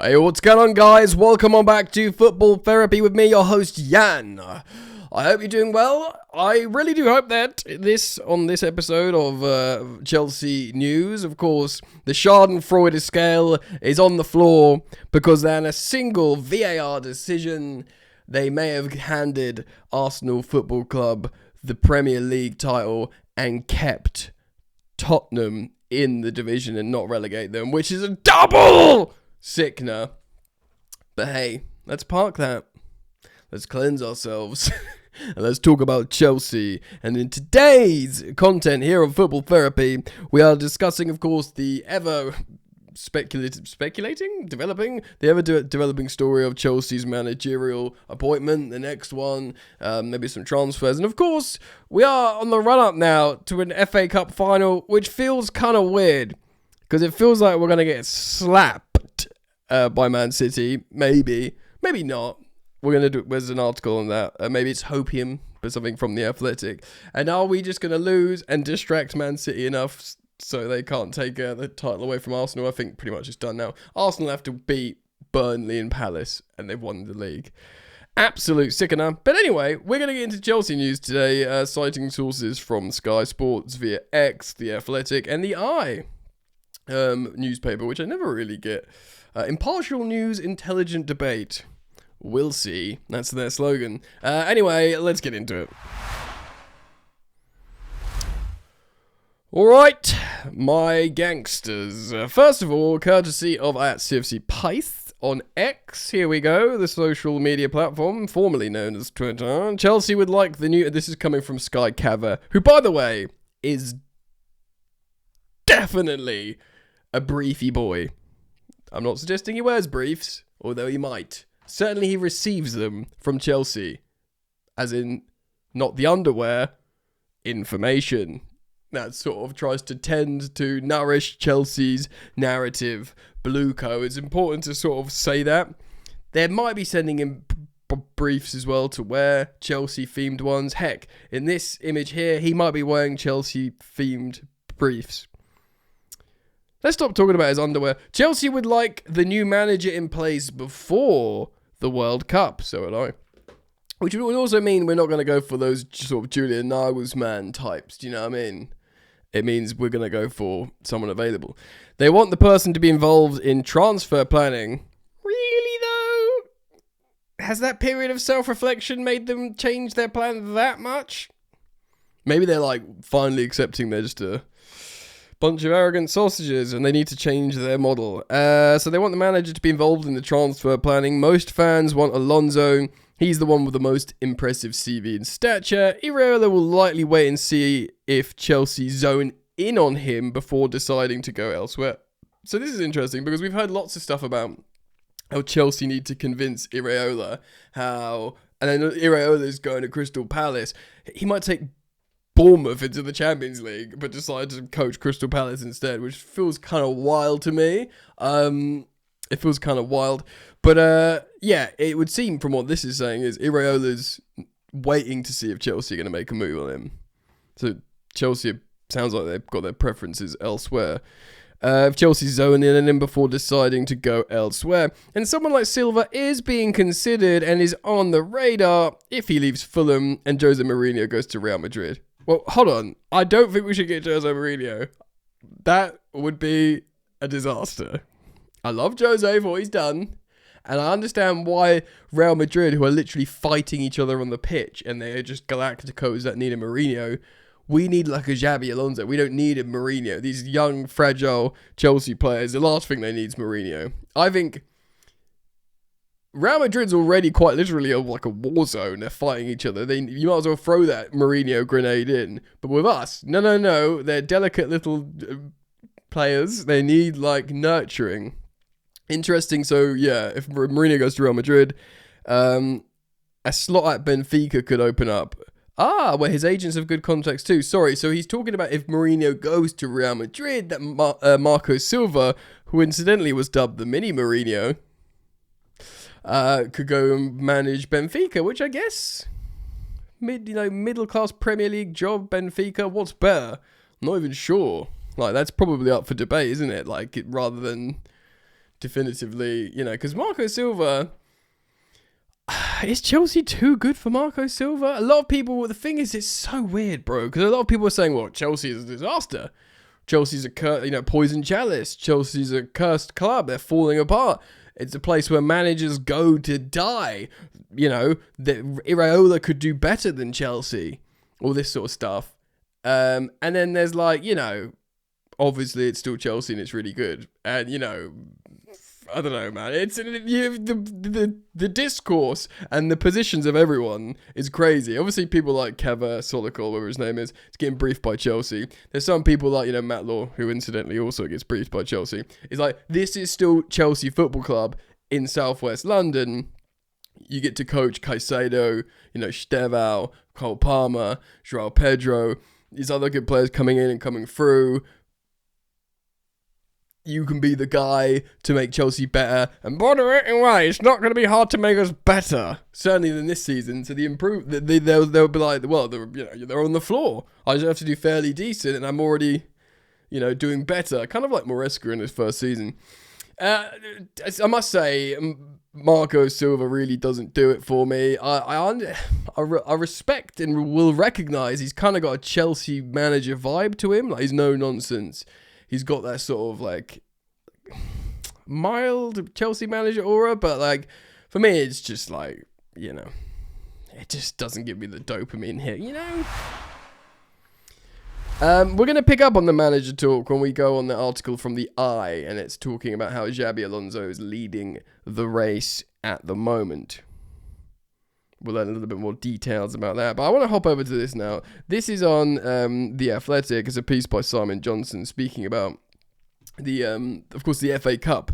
Hey, what's going on, guys? Welcome on back to Football Therapy with me, your host, Jan. I hope you're doing well. I really do hope that on this episode of Chelsea news, of course, the Schadenfreude scale is on the floor because then a single VAR decision, they may have handed Arsenal Football Club the Premier League title and kept Tottenham in the division and not relegate them, which is a double sickener. But hey, let's park that. Let's cleanse ourselves. And let's talk about Chelsea. And in today's content here on Football Therapy, we are discussing, of course, the ever developing story of Chelsea's managerial appointment, the next one, maybe some transfers. And of course, we are on the run-up now to an FA Cup final, which feels kind of weird, because it feels like we're going to get slapped by Man City. Maybe not. We're going to do, there's an article on that. Maybe it's hopium, but something from The Athletic. And are we just going to lose and distract Man City enough so they can't take the title away from Arsenal? I think pretty much it's done now. Arsenal have to beat Burnley and Palace, and they've won the league. Absolute sickener. But anyway, we're going to get into Chelsea news today, citing sources from Sky Sports, via X, The Athletic, and the Eye newspaper, which I never really get. Impartial news, intelligent debate. We'll see. That's their slogan. Anyway, let's get into it. Alright, my gangsters. First of all, courtesy of @CFC Pyth on X, here we go, the social media platform formerly known as Twitter. Chelsea would like the new... This is coming from Sky Cava, who, by the way, is definitely a briefy boy. I'm not suggesting he wears briefs, although he might. Certainly he receives them from Chelsea. As in, not the underwear, information. That sort of tries to tend to nourish Chelsea's narrative. Blueco, it's important to sort of say that. They might be sending him briefs as well to wear, Chelsea-themed ones. Heck, in this image here, he might be wearing Chelsea-themed briefs. Let's stop talking about his underwear. Chelsea would like the new manager in place before the World Cup, so would I. Which would also mean we're not going to go for those sort of Julian Nagelsmann types, do you know what I mean? It means we're going to go for someone available. They want the person to be involved in transfer planning. Really, though? Has that period of self-reflection made them change their plan that much? Maybe they're like finally accepting they're just a bunch of arrogant sausages and they need to change their model. So they want the manager to be involved in the transfer planning. Most fans want Alonso. He's the one with the most impressive CV and stature. Iraola will likely wait and see if Chelsea zone in on him before deciding to go elsewhere. So this is interesting because we've heard lots of stuff about how Chelsea need to convince Iraola, and then Iraola is going to Crystal Palace. He might take Bournemouth into the Champions League, but decide to coach Crystal Palace instead, which feels kind of wild to me. It feels kind of wild. But yeah, it would seem from what this is saying is Iraola's waiting to see if Chelsea are going to make a move on him. So Chelsea sounds like they've got their preferences elsewhere. If Chelsea zone in on him before deciding to go elsewhere. And someone like Silva is being considered and is on the radar if he leaves Fulham and Jose Mourinho goes to Real Madrid. Well, hold on. I don't think we should get Jose Mourinho. That would be a disaster. I love Jose for what he's done. And I understand why Real Madrid, who are literally fighting each other on the pitch, and they're just Galacticos that need a Mourinho. We need like a Xabi Alonso. We don't need a Mourinho. These young, fragile Chelsea players, the last thing they need is Mourinho. I think Real Madrid's already quite literally like a war zone. They're fighting each other. You might as well throw that Mourinho grenade in. But with us, no. They're delicate little players. They need like nurturing. Interesting. So yeah, if Mourinho goes to Real Madrid, a slot at Benfica could open up. Where his agents have good contacts too. Sorry, so he's talking about if Mourinho goes to Real Madrid, that Marco Silva, who incidentally was dubbed the mini Mourinho, could go and manage Benfica, which I guess middle class Premier League job. Benfica, what's better? I'm not even sure. Like that's probably up for debate, isn't it? Like rather than definitively, because Marco Silva, is Chelsea too good for Marco Silva? A lot of people, the thing is, it's so weird, bro, because a lot of people are saying, well, Chelsea is a disaster. Chelsea's a poison chalice. Chelsea's a cursed club. They're falling apart. It's a place where managers go to die. That Iraola could do better than Chelsea. All this sort of stuff. And then there's obviously it's still Chelsea and it's really good. And, I don't know, man. It's the discourse and the positions of everyone is crazy. Obviously, people like Keva Solikol, whatever his name is getting briefed by Chelsea. There's some people like Matt Law, who incidentally also gets briefed by Chelsea. It's like, this is still Chelsea Football Club in southwest London. You get to coach Caicedo, Estevao, Cole Palmer, Joao Pedro. These other good players coming in and coming through. You can be the guy to make Chelsea better. And by the way, it's not going to be hard to make us better. Certainly than this season. So they'll be like, well, they're on the floor. I just have to do fairly decent, and I'm already, doing better. Kind of like Moresca in his first season. I must say, Marco Silva really doesn't do it for me. I respect and will recognise he's kind of got a Chelsea manager vibe to him. Like, he's no nonsense. He's got that sort of mild Chelsea manager aura, but for me, it's just it just doesn't give me the dopamine hit, We're going to pick up on the manager talk when we go on the article from The Eye, and it's talking about how Xabi Alonso is leading the race at the moment. We'll learn a little bit more details about that. But I want to hop over to this now. This is on The Athletic. It's a piece by Simon Johnson speaking about of course, the FA Cup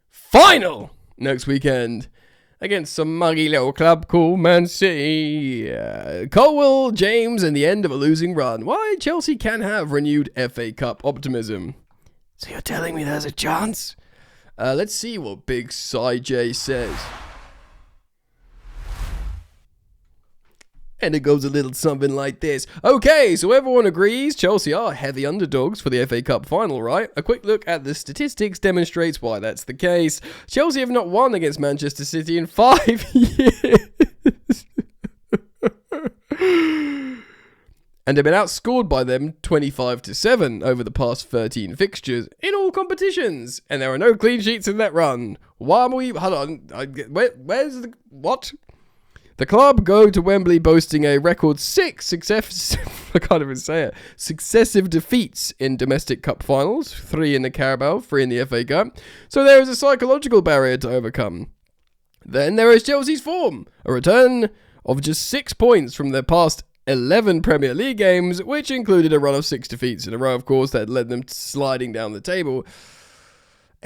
final next weekend against some muggy little club called Man City. Colwill, James, and the end of a losing run. Why Chelsea can have renewed FA Cup optimism. So you're telling me there's a chance? Let's see what Big Cy J says. And it goes a little something like this. Okay, so everyone agrees Chelsea are heavy underdogs for the FA Cup final, right? A quick look at the statistics demonstrates why that's the case. Chelsea have not won against Manchester City in 5 years. And have been outscored by them 25-7 over the past 13 fixtures in all competitions. And there are no clean sheets in that run. Why are we... Hold on. Where's the... What? The club go to Wembley boasting a record 6 I can't even say it. Successive defeats in domestic cup finals, 3 in the Carabao, 3 in the FA Cup. So there is a psychological barrier to overcome. Then there is Chelsea's form, a return of just 6 points from their past 11 Premier League games, which included a run of 6 defeats in a row, of course, that led them sliding down the table.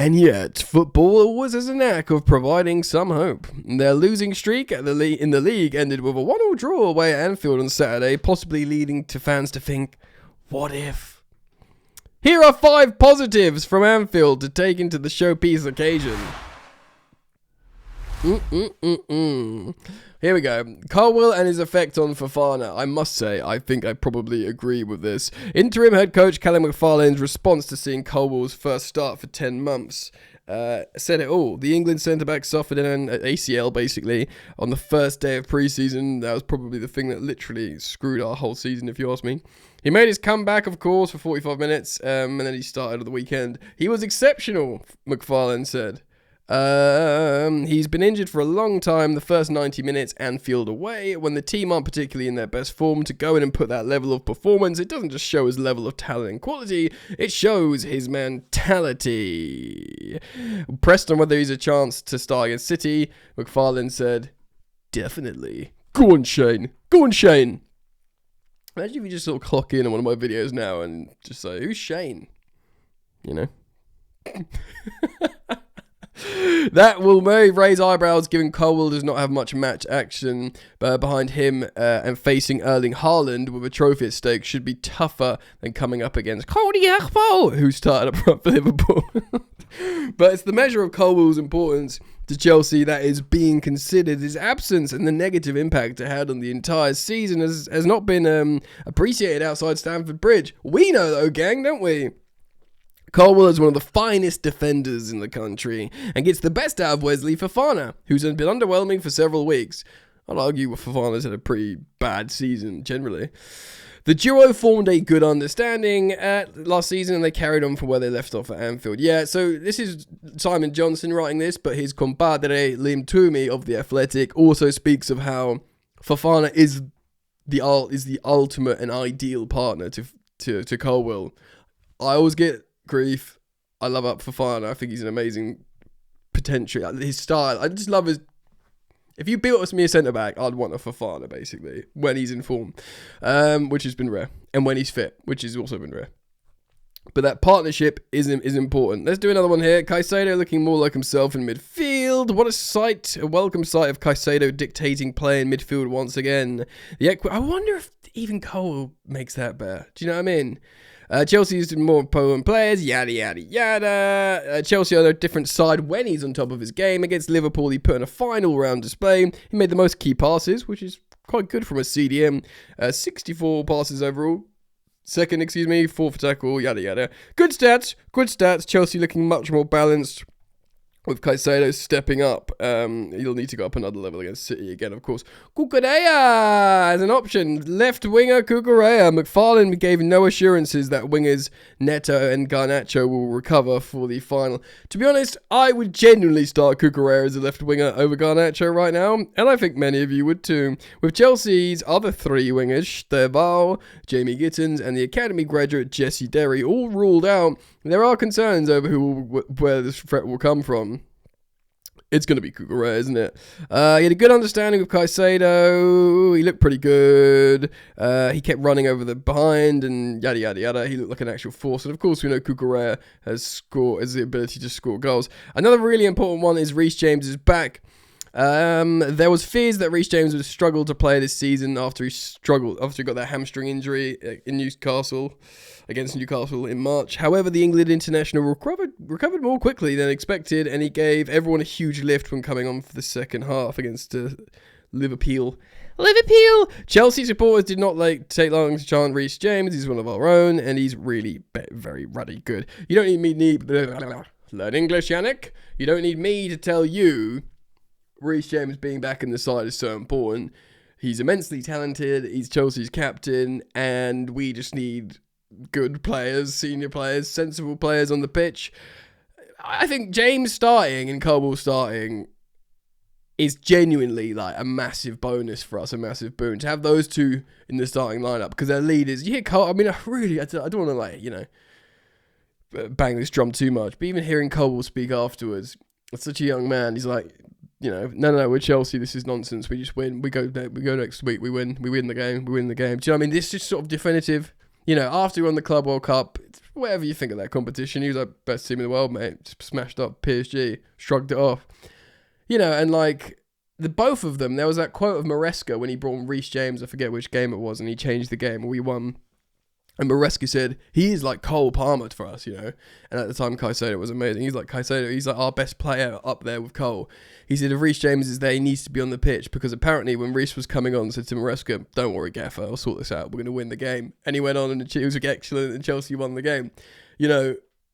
And yet, football always has a knack of providing some hope. Their losing streak in the league ended with a 1-1 draw away at Anfield on Saturday, possibly leading to fans to think, what if? Here are 5 positives from Anfield to take into the showpiece occasion. Here we go. Colwill and his effect on Fofana. I must say, I think I probably agree with this. Interim head coach Callum McFarlane's response to seeing Colwill's first start for 10 months said it all. The England centre-back suffered an ACL, basically, on the first day of pre-season. That was probably the thing that literally screwed our whole season, if you ask me. He made his comeback, of course, for 45 minutes, and then he started at the weekend. He was exceptional, McFarlane said. He's been injured for a long time. The first 90 minutes, Anfield away, when the team aren't particularly in their best form, to go in and put that level of performance, it doesn't just show his level of talent and quality, it shows his mentality. Pressed on whether he's a chance to start against City, McFarlane said, definitely. Go on, Shane. Go on, Shane. Imagine if you just sort of clock in on one of my videos now and just say, who's Shane? You know? That will raise eyebrows, given Colwill does not have much match action behind him, and facing Erling Haaland with a trophy at stake should be tougher than coming up against Cody Gakpo, who started up front for Liverpool. But it's the measure of Colwill's importance to Chelsea that is being considered. His absence and the negative impact it had on the entire season has not been appreciated outside Stamford Bridge. We know though, gang, don't we? Colwell is one of the finest defenders in the country and gets the best out of Wesley Fofana, who's been underwhelming for several weeks. I'd argue Fofana's had a pretty bad season generally. The duo formed a good understanding last season, and they carried on from where they left off at Anfield. Yeah, so this is Simon Johnson writing this, but his compadre Liam Toomey of The Athletic also speaks of how Fofana is the ultimate and ideal partner to Colwell. I always get grief. I love up Fofana. I think he's an amazing potential. His style, I just love his. If you built me a centre-back, I'd want a Fofana, basically, when he's in form, which has been rare, and when he's fit, which has also been rare. But that partnership is important. Let's do another one here. Caicedo looking more like himself in midfield. What a sight, a welcome sight of Caicedo dictating play in midfield once again. I wonder if even Cole makes that better. Do you know what I mean? Chelsea's more potent players, yada, yada, yada. Chelsea are a different side when he's on top of his game. Against Liverpool, he put in a final round display. He made the most key passes, which is quite good from a CDM. 64 passes overall. Second, fourth tackle, yada, yada. Good stats. Chelsea looking much more balanced. With Caicedo stepping up, he'll need to go up another level against City again, of course. Cucurella as an option. Left winger Cucurella. McFarlane gave no assurances that wingers Neto and Garnacho will recover for the final. To be honest, I would genuinely start Cucurella as a left winger over Garnacho right now, and I think many of you would too. With Chelsea's other three wingers, Stevao, Jamie Gittins, and the academy graduate Jesse Derry all ruled out, there are concerns over where this threat will come from. It's going to be Cucurella, isn't it? He had a good understanding of Caicedo. He looked pretty good. He kept running over the behind and yada, yada, yada. He looked like an actual force. And of course, we know Cucurella has the ability to score goals. Another really important one is Reece James is back. There was fears that Reece James would struggle to play this season after he got that hamstring injury in against Newcastle in March. However, the England international recovered more quickly than expected, and he gave everyone a huge lift when coming on for the second half against Liverpool. Chelsea supporters did not take long to chant Reece James. He's one of our own, and he's really very ruddy good. You don't need me learn English, Yannick. You don't need me to tell you Reece James being back in the side is so important. He's immensely talented. He's Chelsea's captain, and we just need good players, senior players, sensible players on the pitch. I think James starting and Colwell starting is genuinely like a massive bonus for us, a massive boon to have those two in the starting lineup because they're leaders. You hear Colwell, I mean, I don't want to bang this drum too much, but even hearing Colwell speak afterwards, it's such a young man. He's like, no, we're Chelsea. This is nonsense. We just win. We go next week. We win the game. Do you know what I mean? This is sort of definitive. After he won the Club World Cup, whatever you think of that competition, he was like best team in the world, mate. Just smashed up PSG, shrugged it off. And like the both of them, there was that quote of Maresca when he brought Reece James. I forget which game it was, and he changed the game. We won. And Maresca said, he is like Cole Palmer for us, And at the time, Caicedo was amazing. He's like Caicedo. He's like our best player up there with Cole. He said, if Reece James is there, he needs to be on the pitch. Because apparently when Reece was coming on, said to Maresca, don't worry, Gaffer, I'll sort this out. We're going to win the game. And he went on and he was excellent and Chelsea won the game.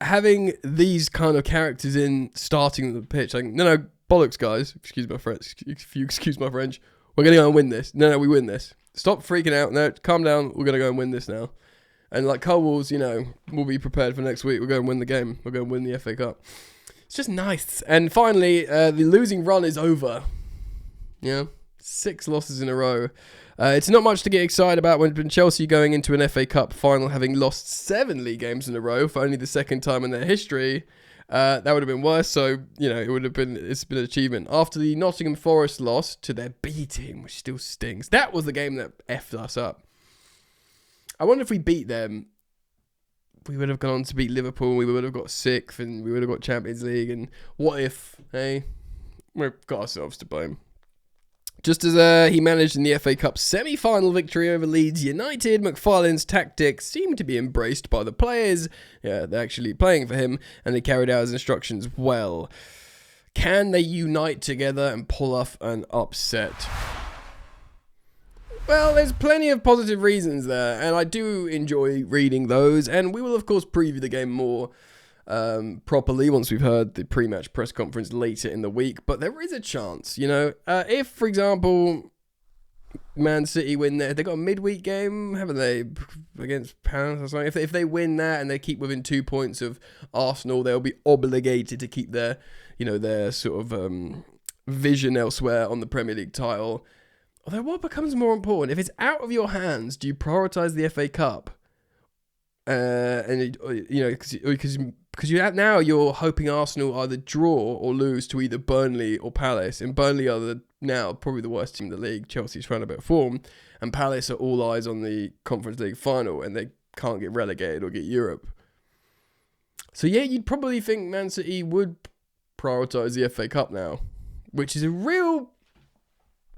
Having these kind of characters in starting the pitch, like, no, bollocks, guys. Excuse my French. If you excuse my French. We're going to go and win this. No, we win this. Stop freaking out. No, calm down. We're going to go and win this now. And like Colwell's, we'll be prepared for next week. We're going to win the game. We're going to win the FA Cup. It's just nice. And finally, the losing run is over. 6 losses in a row. It's not much to get excited about when Chelsea going into an FA Cup final having lost 7 league games in a row for only the second time in their history. That would have been worse. So, it's been an achievement. After the Nottingham Forest loss to their B team, which still stings. That was the game that effed us up. I wonder if we beat them, we would have gone on to beat Liverpool, we would have got 6th, and we would have got Champions League, and what if, we've got ourselves to blame. Just as he managed in the FA Cup semi-final victory over Leeds United, McFarlane's tactics seemed to be embraced by the players. Yeah, they're actually playing for him, and they carried out his instructions well. Can they unite together and pull off an upset? Well, there's plenty of positive reasons there, and I do enjoy reading those, and we will, of course, preview the game more properly once we've heard the pre-match press conference later in the week. But there is a chance, if, for example, Man City win they got a midweek game, haven't they, against Palace or something? If they win that and they keep within 2 points of Arsenal, they'll be obligated to keep their sort of vision elsewhere on the Premier League title. Although, what becomes more important? If it's out of your hands, do you prioritise the FA Cup? Because now you're hoping Arsenal either draw or lose to either Burnley or Palace. And Burnley are now probably the worst team in the league. Chelsea's trying a bit of form. And Palace are all eyes on the Conference League final, and they can't get relegated or get Europe. So yeah, you'd probably think Man City would prioritise the FA Cup now, which is a real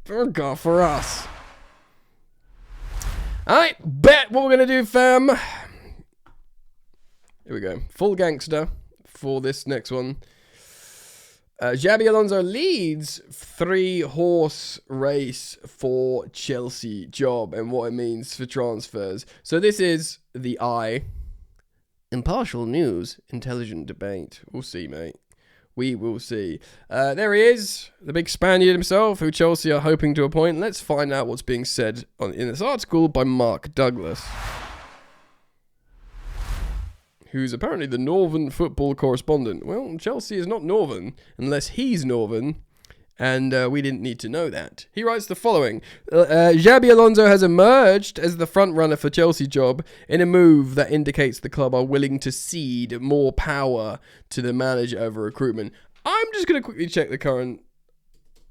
burger for us. Alright, bet what we're going to do, fam. Here we go. Full gangster for this next one. Xabi Alonso leads 3-horse race for Chelsea job and what it means for transfers. So this is the Eye. Impartial news, intelligent debate. We'll see, mate. We will see. There he is, the big Spaniard himself, who Chelsea are hoping to appoint. Let's find out what's being said in this article by Mark Douglas, who's apparently the Northern football correspondent. Well, Chelsea is not Northern, unless he's Northern, and we didn't need to know that. He writes the following. Xabi Alonso has emerged as the front-runner for Chelsea job in a move that indicates the club are willing to cede more power to the manager over recruitment. I'm just going to quickly check the current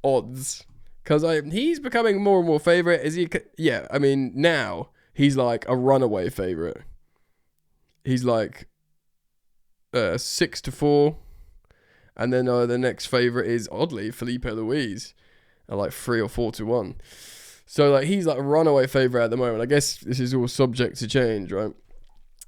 odds, because he's becoming more and more favourite. Is he? Yeah, I mean, now he's like a runaway favourite. He's like 6-4, and then the next favourite is, oddly, Felipe Luis at like 3 or 4-1. So like he's like a runaway favourite at the moment. I guess this is all subject to change, right?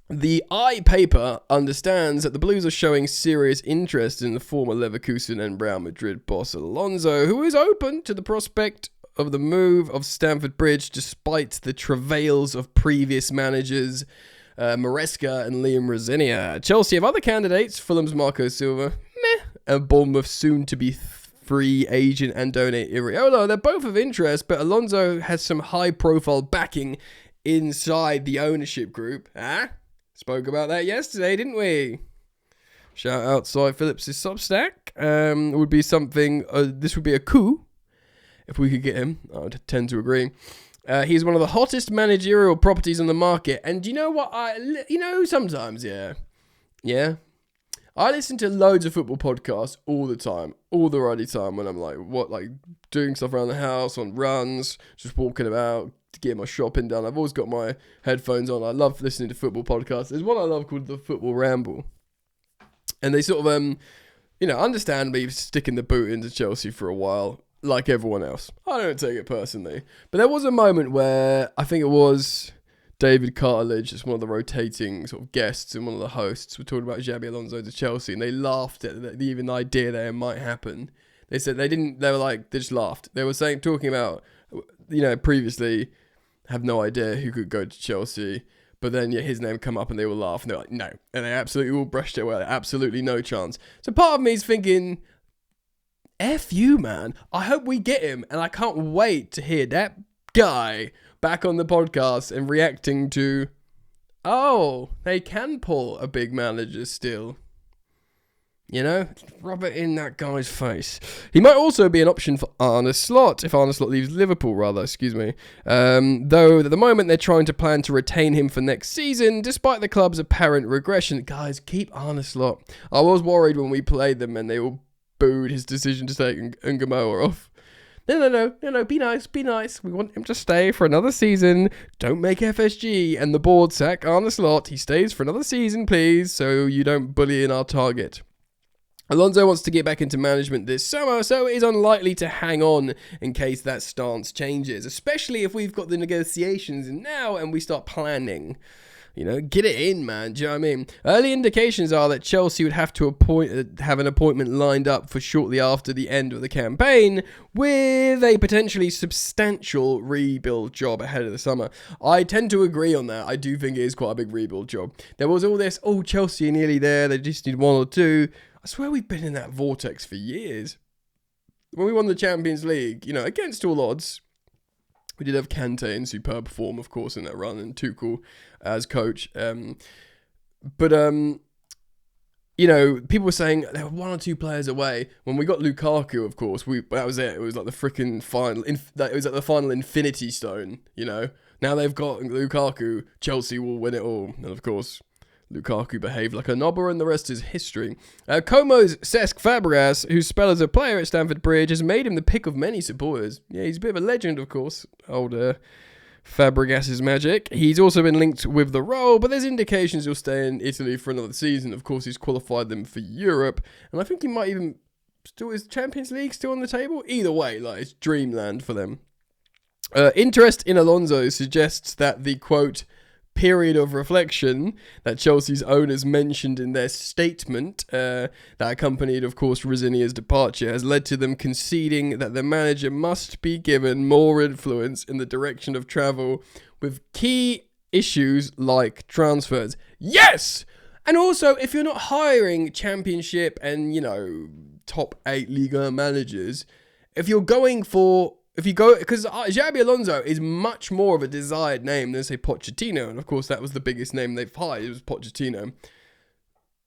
The Eye paper understands that the Blues are showing serious interest in the former Leverkusen and Real Madrid boss Alonso, who is open to the prospect of the move of Stamford Bridge despite the travails of previous managers Maresca and Liam Rosenior. Chelsea have other candidates, Fulham's Marco Silva, meh, and Bournemouth's soon-to-be free agent Andone Iraola. They're both of interest, but Alonso has some high-profile backing inside the ownership group. Spoke about that yesterday, didn't we? Shout out Cy Phillips' Substack. Would be something, this would be a coup if we could get him. I would tend to agree. He's one of the hottest managerial properties on the market. And do you know what? Sometimes, yeah. I listen to loads of football podcasts all the time. All the ruddy time when I'm doing stuff around the house, on runs, just walking about, getting my shopping done. I've always got my headphones on. I love listening to football podcasts. There's one I love called The Football Ramble. And they sort of, understandably sticking the boot into Chelsea for a while. Like everyone else. I don't take it personally. But there was a moment where I think it was David Cartledge, just one of the rotating sort of guests and one of the hosts, were talking about Xabi Alonso to Chelsea, and they laughed at even the idea that it might happen. They said they just laughed. They were talking about, previously have no idea who could go to Chelsea, but then his name come up and they will laugh, and they're like, no. And they absolutely all brushed it away. Absolutely no chance. So part of me is thinking, F you, man. I hope we get him, and I can't wait to hear that guy back on the podcast and reacting to, they can pull a big manager still. Rub it in that guy's face. He might also be an option for Arne Slot, if Arne Slot leaves Liverpool, rather, excuse me. Though at the moment they're trying to plan to retain him for next season, despite the club's apparent regression. Guys, keep Arne Slot. I was worried when we played them and they all booed his decision to take Ngamoa off. No, be nice. We want him to stay for another season. Don't make FSG and the board sack Arne Slot. He stays for another season, please, so you don't bully in our target. Alonso wants to get back into management this summer, so it is unlikely to hang on in case that stance changes, especially if we've got the negotiations now and we start planning. Get it in, man. Do you know what I mean? Early indications are that Chelsea would have to have an appointment lined up for shortly after the end of the campaign, with a potentially substantial rebuild job ahead of the summer. I tend to agree on that. I do think it is quite a big rebuild job. There was all this, Chelsea are nearly there, they just need one or two. I swear we've been in that vortex for years. When we won the Champions League, against all odds, we did have Kante in superb form, of course, in that run, and Tuchel as coach. But people were saying they were one or two players away. When we got Lukaku, of course, that was it. It was like the freaking final. It was like the final Infinity Stone. Now they've got Lukaku. Chelsea will win it all, and of course, Lukaku behaved like a knobber, and the rest is history. Como's Cesc Fabregas, whose spell as a player at Stamford Bridge, has made him the pick of many supporters. Yeah, he's a bit of a legend, of course. Older Fabregas' magic. He's also been linked with the role, but there's indications he'll stay in Italy for another season. Of course, he's qualified them for Europe, and I think he might even is Champions League still on the table? Either way, it's dreamland for them. Interest in Alonso suggests that the, quote, period of reflection that Chelsea's owners mentioned in their statement that accompanied, of course, Rosinia's departure has led to them conceding that the manager must be given more influence in the direction of travel with key issues like transfers. Yes! And also, if you're not hiring championship and, top 8 Liga managers, because Xabi Alonso is much more of a desired name than, say, Pochettino. And, of course, that was the biggest name they've hired. It was Pochettino.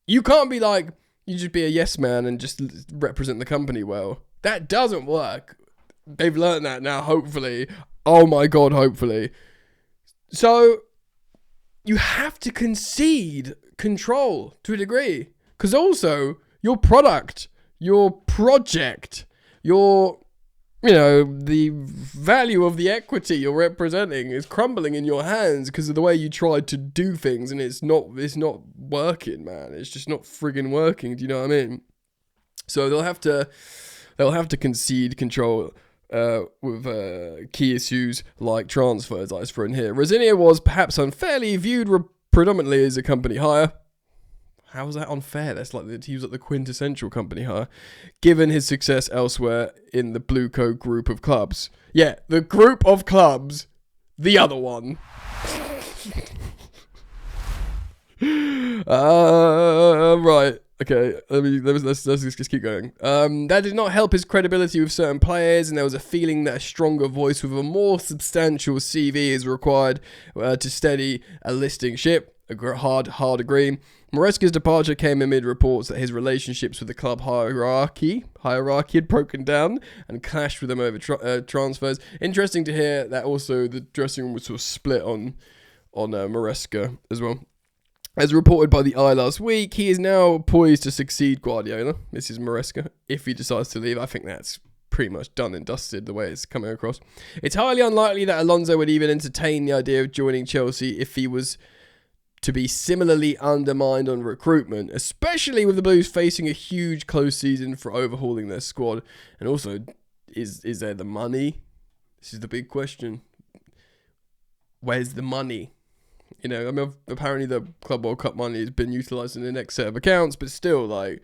You can't be you just be a yes man and just represent the company well. That doesn't work. They've learned that now, hopefully. Oh, my God, hopefully. So, you have to concede control to a degree. Because also, your product, your project, the value of the equity you're representing is crumbling in your hands because of the way you tried to do things, and it's not working, man. It's just not friggin' working. Do you know what I mean? So they'll have to concede control with key issues like transfers, like for in here. Rosinia was perhaps unfairly viewed predominantly as a company hire. How was that unfair? That's he was like the quintessential company hire, given his success elsewhere in the Blueco group of clubs. Yeah, the group of clubs, the other one. Right. Okay. Let's just keep going. That did not help his credibility with certain players, and there was a feeling that a stronger voice with a more substantial CV is required to steady a listing ship. Hard agree. Maresca's departure came amid reports that his relationships with the club hierarchy had broken down and clashed with them over transfers. Interesting to hear that also the dressing room was sort of split on Maresca as well. As reported by the Eye last week, he is now poised to succeed Guardiola. This is Maresca. If he decides to leave, I think that's pretty much done and dusted the way it's coming across. It's highly unlikely that Alonso would even entertain the idea of joining Chelsea if he was to be similarly undermined on recruitment, especially with the Blues facing a huge close season for overhauling their squad. And also, is there the money? This is the big question. Where's the money? Apparently the Club World Cup money has been utilised in the next set of accounts, but still, there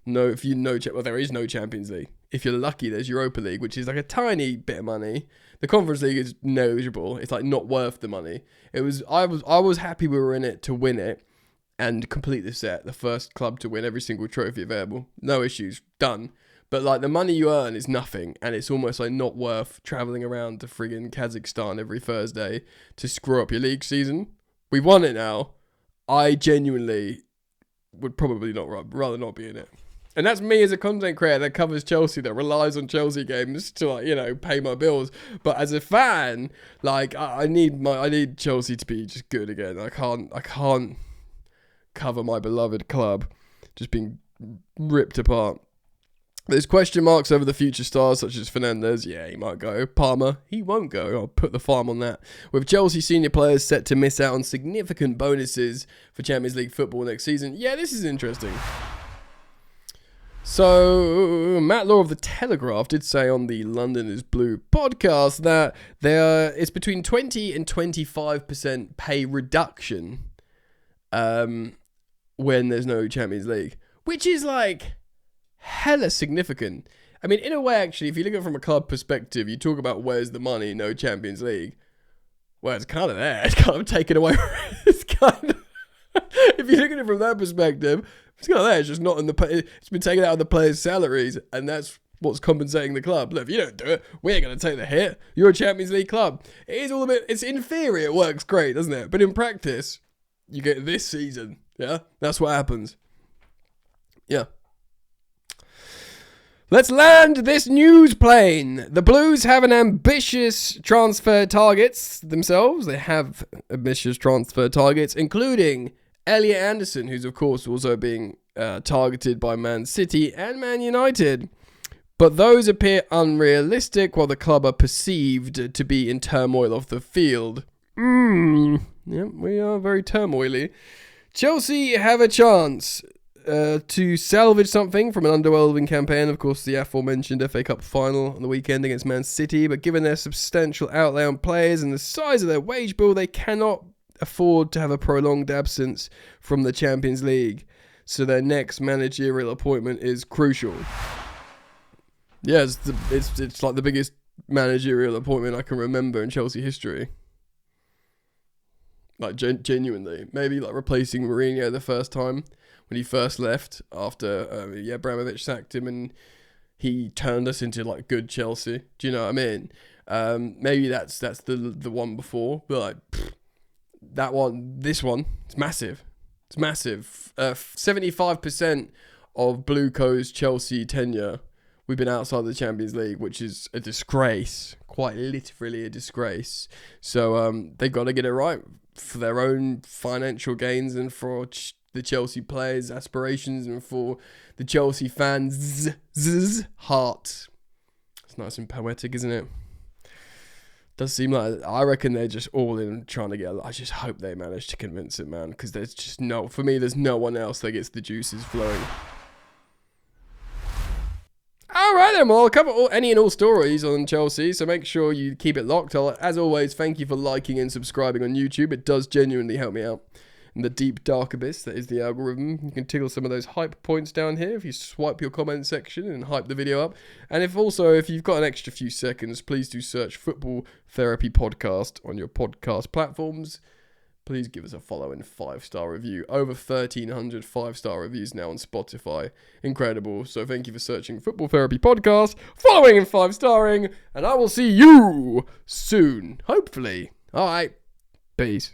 is no Champions League. If you're lucky, there's Europa League, which is like a tiny bit of money. The Conference League is negligible. It's not worth the money. I was happy we were in it to win it and complete the set. The first club to win every single trophy available. No issues. Done. But the money you earn is nothing, and it's almost not worth travelling around to friggin' Kazakhstan every Thursday to screw up your league season. We've won it now. I genuinely would probably rather not be in it. And that's me as a content creator that covers Chelsea, that relies on Chelsea games to pay my bills. But as a fan, I need Chelsea to be just good again. I can't cover my beloved club just being ripped apart. There's question marks over the future stars such as Fernandes. Yeah, he might go. Palmer, he won't go. I'll put the farm on that. With Chelsea senior players set to miss out on significant bonuses for Champions League football next season. Yeah, this is interesting. So, Matt Law of The Telegraph did say on the London is Blue podcast that it's between 20 and 25% pay reduction when there's no Champions League, which is like hella significant. I mean, in a way, actually, if you look at it from a club perspective, you talk about where's the money, no Champions League. Well, it's kind of there. It's kind of taken away. It's kind of, if you look at it from that perspective, it's kind of there. It's just not in the. It's been taken out of the players' salaries, and that's what's compensating the club. Look, if you don't do it, we ain't going to take the hit. You're a Champions League club. It is all a bit. It's in theory, it works great, doesn't it? But in practice, you get this season. Yeah, that's what happens. Yeah. Let's land this news plane. The Blues have an ambitious transfer targets themselves. They have ambitious transfer targets, including Elliot Anderson, who's of course also being targeted by Man City and Man United. But those appear unrealistic, while the club are perceived to be in turmoil off the field. Yeah, we are very turmoily. Chelsea have a chance to salvage something from an underwhelming campaign. Of course, the aforementioned FA Cup final on the weekend against Man City. But given their substantial outlay on players and the size of their wage bill, they cannot afford to have a prolonged absence from the Champions League. So their next managerial appointment is crucial. Yeah, it's like the biggest managerial appointment I can remember in Chelsea history. Like, genuinely. Maybe like replacing Mourinho the first time when he first left after Abramovich sacked him and he turned us into like good Chelsea. Do you know what I mean? Maybe that's the one before, but like this one, it's massive. It's massive. 75% of Blue Co's Chelsea tenure, we've been outside the Champions League, which is a disgrace. Quite literally a disgrace. So they got to get it right for their own financial gains and for the Chelsea players' aspirations and for the Chelsea fans' heart. It's nice and poetic, isn't it? Does seem like, I reckon they're just all in trying to get. I just hope they manage to convince it, man, because there's just for me, there's no one else that gets the juices flowing. All right, then, well, I'll cover any and all stories on Chelsea, so make sure you keep it locked. As always, thank you for liking and subscribing on YouTube. It does genuinely help me out in the deep, dark abyss that is the algorithm. You can tickle some of those hype points down here if you swipe your comment section and hype the video up. And if you've got an extra few seconds, please do search Football Therapy Podcast on your podcast platforms. Please give us a follow and 5-star review. Over 1,300 5-star reviews now on Spotify. Incredible. So thank you for searching Football Therapy Podcast, following and 5-starring, and I will see you soon. Hopefully. All right. Peace.